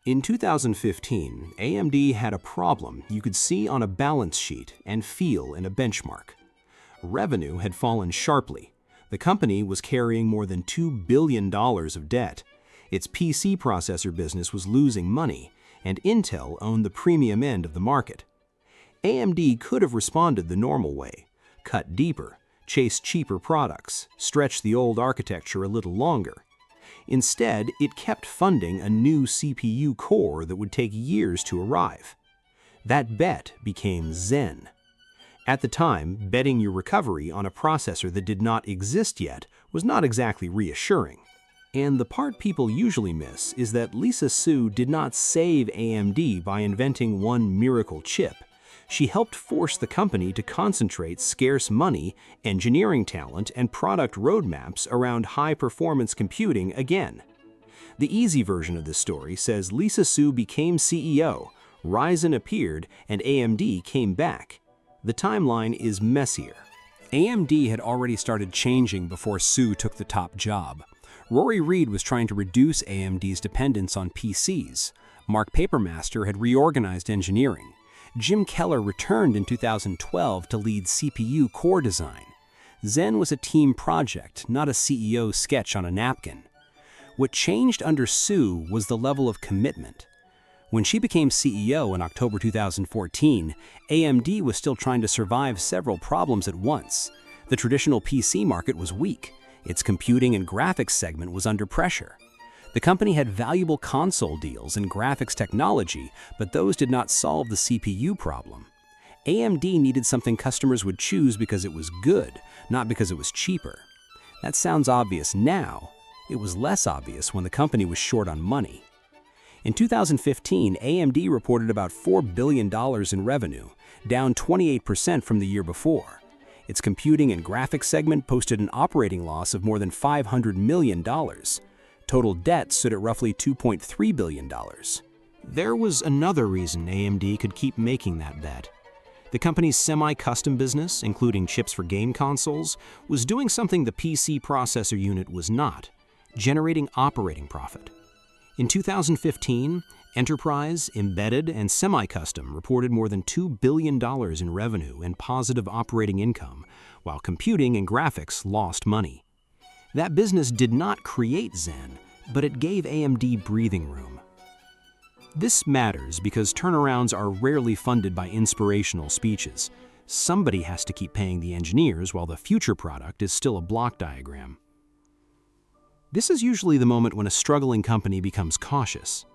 In 2015, AMD had a problem you could see on a balance sheet and feel in a benchmark. Revenue had fallen sharply. The company was carrying more than $2 billion of debt. Its PC processor business was losing money, and Intel owned the premium end of the market. AMD could have responded the normal way: cut deeper, chase cheaper products, stretch the old architecture a little longer. Instead, it kept funding a new CPU core that would take years to arrive. That bet became Zen. At the time, betting your recovery on a processor that did not exist yet was not exactly reassuring. And the part people usually miss is that Lisa Su did not save AMD by inventing one miracle chip. She helped force the company to concentrate scarce money, engineering talent, and product roadmaps around high-performance computing again. The easy version of this story says Lisa Su became CEO, Ryzen appeared, and AMD came back. The timeline is messier. AMD had already started changing before Su took the top job. Rory Reid was trying to reduce AMD's dependence on PCs. Mark Papermaster had reorganized engineering. Jim Keller returned in 2012 to lead CPU core design. Zen was a team project, not a CEO sketch on a napkin. What changed under Su was the level of commitment. When she became CEO in October 2014, AMD was still trying to survive several problems at once. The traditional PC market was weak. Its computing and graphics segment was under pressure. The company had valuable console deals and graphics technology, but those did not solve the CPU problem. AMD needed something customers would choose because it was good, not because it was cheaper. That sounds obvious now. It was less obvious when the company was short on money. In 2015, AMD reported about $4 billion in revenue, down 28% from the year before. Its computing and graphics segment posted an operating loss of more than $500 million. Total debt stood at roughly $2.3 billion. There was another reason AMD could keep making that bet. The company's semi-custom business, including chips for game consoles, was doing something the PC processor unit was not: generating operating profit. In 2015, Enterprise, Embedded, and Semi-Custom reported more than $2 billion in revenue and positive operating income, while computing and graphics lost money. That business did not create Zen, but it gave AMD breathing room. This matters because turnarounds are rarely funded by inspirational speeches. Somebody has to keep paying the engineers while the future product is still a block diagram. This is usually the moment when a struggling company becomes cautious.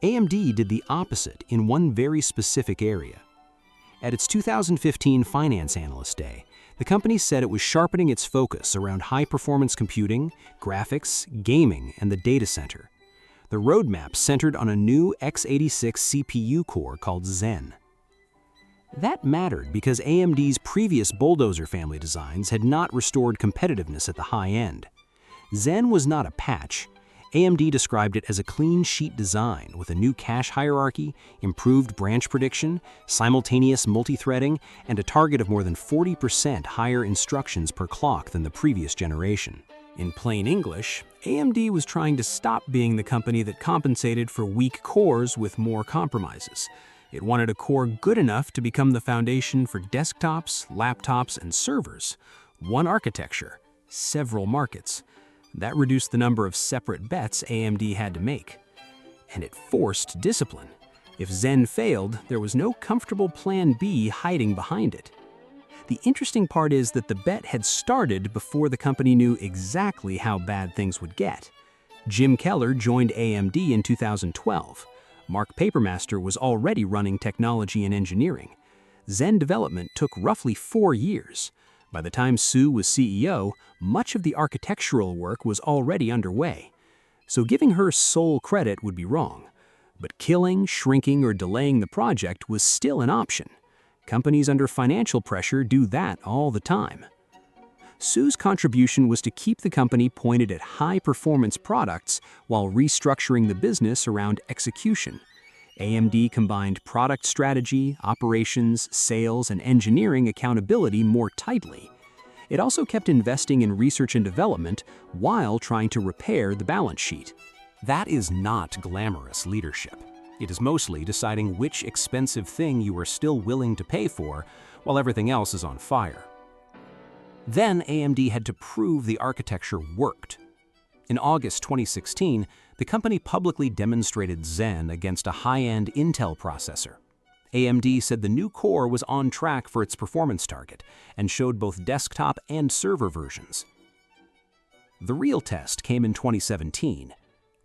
AMD did the opposite in one very specific area. At its 2015 Finance Analyst Day, the company said it was sharpening its focus around high-performance computing, graphics, gaming, and the data center. The roadmap centered on a new x86 CPU core called Zen. That mattered because AMD's previous Bulldozer family designs had not restored competitiveness at the high end. Zen was not a patch. AMD described it as a clean sheet design with a new cache hierarchy, improved branch prediction, simultaneous multi-threading, and a target of more than 40% higher instructions per clock than the previous generation. In plain English, AMD was trying to stop being the company that compensated for weak cores with more compromises. It wanted a core good enough to become the foundation for desktops, laptops, and servers. One architecture, several markets. That reduced the number of separate bets AMD had to make. And it forced discipline. If Zen failed, there was no comfortable plan B hiding behind it. The interesting part is that the bet had started before the company knew exactly how bad things would get. Jim Keller joined AMD in 2012. Mark Papermaster was already running technology and engineering. Zen development took roughly 4 years. By the time Su was CEO, much of the architectural work was already underway. So giving her sole credit would be wrong. But killing, shrinking, or delaying the project was still an option. Companies under financial pressure do that all the time. Su's contribution was to keep the company pointed at high-performance products while restructuring the business around execution. AMD combined product strategy, operations, sales, and engineering accountability more tightly. It also kept investing in research and development while trying to repair the balance sheet. That is not glamorous leadership. It is mostly deciding which expensive thing you are still willing to pay for while everything else is on fire. Then AMD had to prove the architecture worked. In August 2016, the company publicly demonstrated Zen against a high-end Intel processor. AMD said the new core was on track for its performance target and showed both desktop and server versions. The real test came in 2017.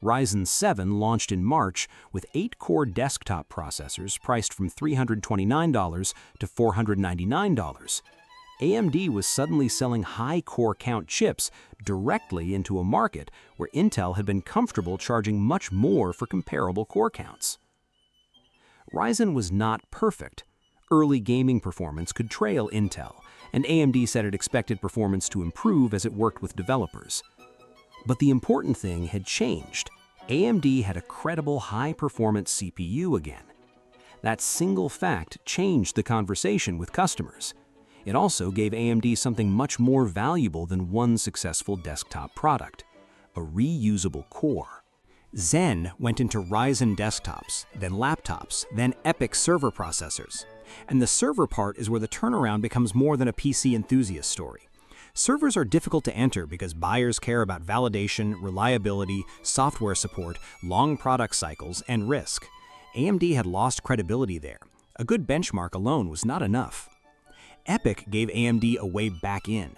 Ryzen 7 launched in March with 8-core desktop processors priced from $329 to $499. AMD was suddenly selling high core count chips directly into a market where Intel had been comfortable charging much more for comparable core counts. Ryzen was not perfect. Early gaming performance could trail Intel, and AMD said it expected performance to improve as it worked with developers. But the important thing had changed. AMD had a credible high-performance CPU again. That single fact changed the conversation with customers. It also gave AMD something much more valuable than one successful desktop product: a reusable core. Zen went into Ryzen desktops, then laptops, then EPYC server processors. And the server part is where the turnaround becomes more than a PC enthusiast story. Servers are difficult to enter because buyers care about validation, reliability, software support, long product cycles, and risk. AMD had lost credibility there. A good benchmark alone was not enough. EPYC gave AMD a way back in.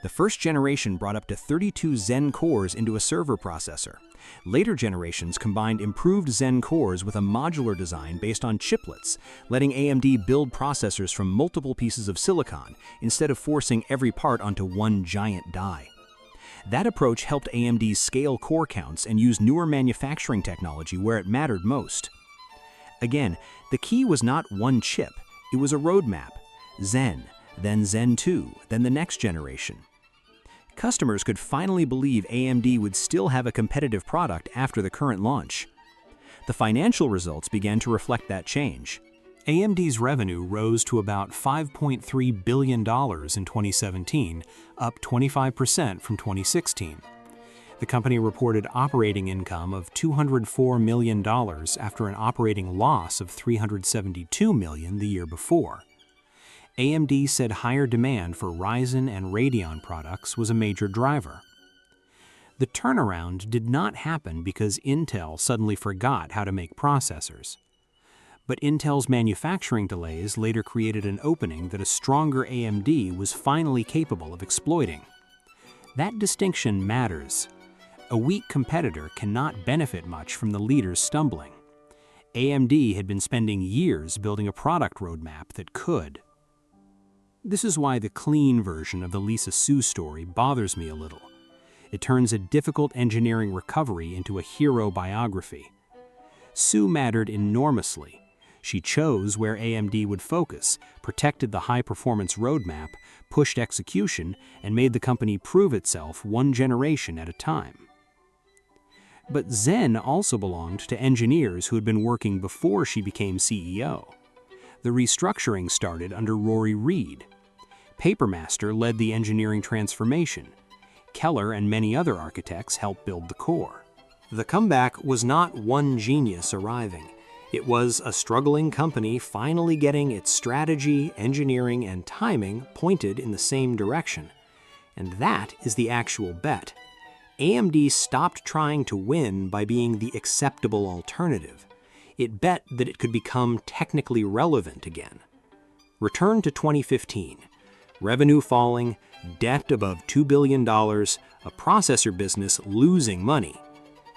The first generation brought up to 32 Zen cores into a server processor. Later generations combined improved Zen cores with a modular design based on chiplets, letting AMD build processors from multiple pieces of silicon instead of forcing every part onto one giant die. That approach helped AMD scale core counts and use newer manufacturing technology where it mattered most. Again, the key was not one chip, it was a roadmap. Zen, then Zen 2, then the next generation. Customers could finally believe AMD would still have a competitive product after the current launch. The financial results began to reflect that change. AMD's revenue rose to about $5.3 billion in 2017, up 25% from 2016. The company reported operating income of $204 million after an operating loss of $372 million the year before. AMD said higher demand for Ryzen and Radeon products was a major driver. The turnaround did not happen because Intel suddenly forgot how to make processors. But Intel's manufacturing delays later created an opening that a stronger AMD was finally capable of exploiting. That distinction matters. A weak competitor cannot benefit much from the leader's stumbling. AMD had been spending years building a product roadmap that could. This is why the clean version of the Lisa Su story bothers me a little. It turns a difficult engineering recovery into a hero biography. Su mattered enormously. She chose where AMD would focus, protected the high-performance roadmap, pushed execution, and made the company prove itself one generation at a time. But Zen also belonged to engineers who had been working before she became CEO. The restructuring started under Rory Reid. Papermaster led the engineering transformation. Keller and many other architects helped build the core. The comeback was not one genius arriving. It was a struggling company finally getting its strategy, engineering, and timing pointed in the same direction. And that is the actual bet. AMD stopped trying to win by being the acceptable alternative. It bet that it could become technically relevant again. Return to 2015. Revenue falling, debt above $2 billion, a processor business losing money.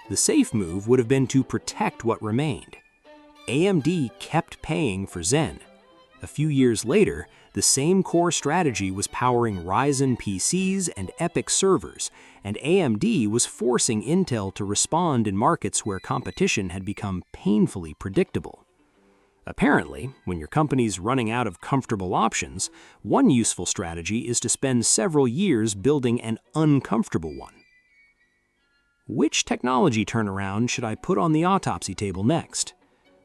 The safe move would have been to protect what remained. AMD kept paying for Zen. A few years later, the same core strategy was powering Ryzen PCs and EPYC servers, and AMD was forcing Intel to respond in markets where competition had become painfully predictable. Apparently, when your company's running out of comfortable options, one useful strategy is to spend several years building an uncomfortable one. Which technology turnaround should I put on the autopsy table next?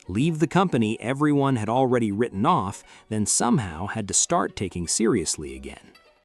Leave the company everyone had already written off, then somehow had to start taking seriously again.